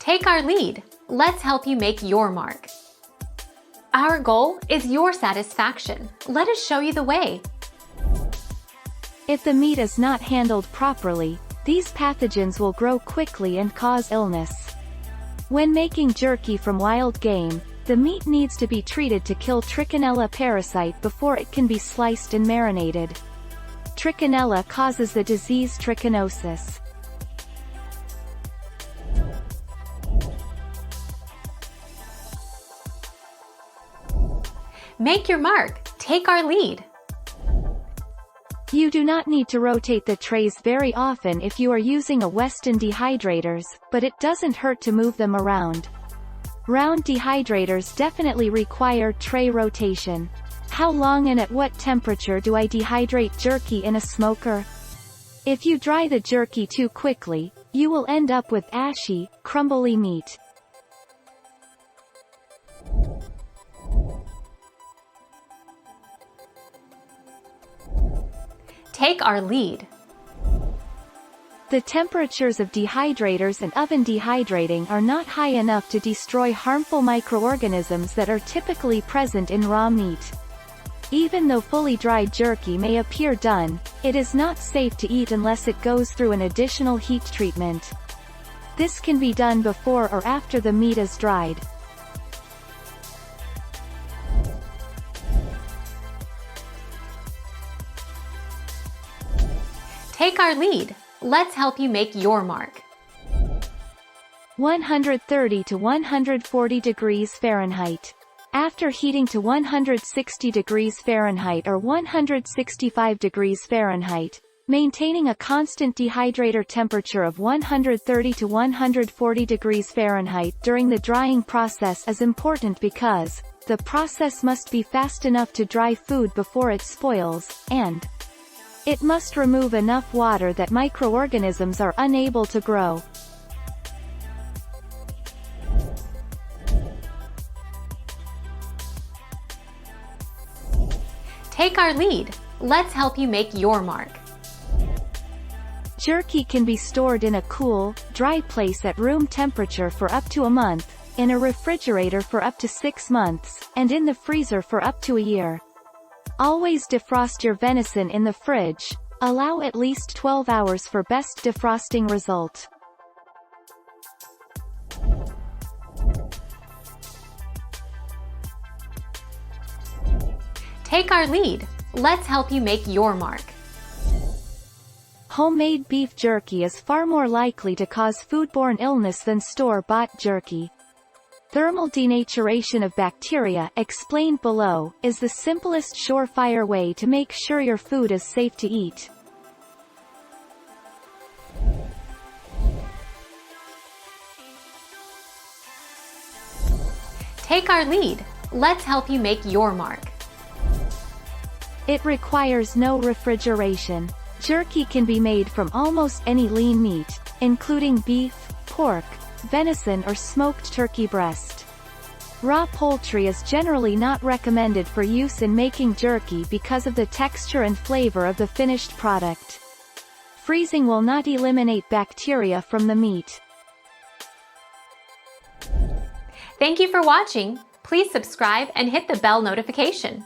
Take our lead. Let's help you make your mark. Our goal is your satisfaction. Let us show you the way. If the meat is not handled properly, these pathogens will grow quickly and cause illness. When making jerky from wild game, the meat needs to be treated to kill trichinella parasite before it can be sliced and marinated. Trichinella causes the disease trichinosis. Make your mark. Take our lead. You do not need to rotate the trays very often if you are using a Weston dehydrators, but it doesn't hurt to move them around. Round dehydrators definitely require tray rotation. How long and at what temperature do I dehydrate jerky in a smoker? If you dry the jerky too quickly, you will end up with ashy, crumbly meat. Take our lead. The temperatures of dehydrators and oven dehydrating are not high enough to destroy harmful microorganisms that are typically present in raw meat. Even though fully dried jerky may appear done, it is not safe to eat unless it goes through an additional heat treatment. This can be done before or after the meat is dried. Take our lead. Let's help you make your mark. 130 to 140 degrees Fahrenheit. After heating to 160 degrees Fahrenheit or 165 degrees Fahrenheit, maintaining a constant dehydrator temperature of 130 to 140 degrees Fahrenheit during the drying process is important because the process must be fast enough to dry food before it spoils, and it must remove enough water that microorganisms are unable to grow. Take our lead. Let's help you make your mark. Jerky can be stored in a cool, dry place at room temperature for up to a month, in a refrigerator for up to 6 months, and in the freezer for up to a year. Always defrost your venison in the fridge. Allow at least 12 hours for best defrosting result. Take our lead. Let's help you make your mark. Homemade beef jerky is far more likely to cause foodborne illness than store-bought jerky. Thermal denaturation of bacteria, explained below, is the simplest surefire way to make sure your food is safe to eat. Take our lead. Let's help you make your mark. It requires no refrigeration. Jerky can be made from almost any lean meat, including beef, pork, venison or smoked turkey breast. Raw poultry is generally not recommended for use in making jerky because of the texture and flavor of the finished product. Freezing will not eliminate bacteria from the meat. Thank you for watching. Please subscribe and hit the bell notification.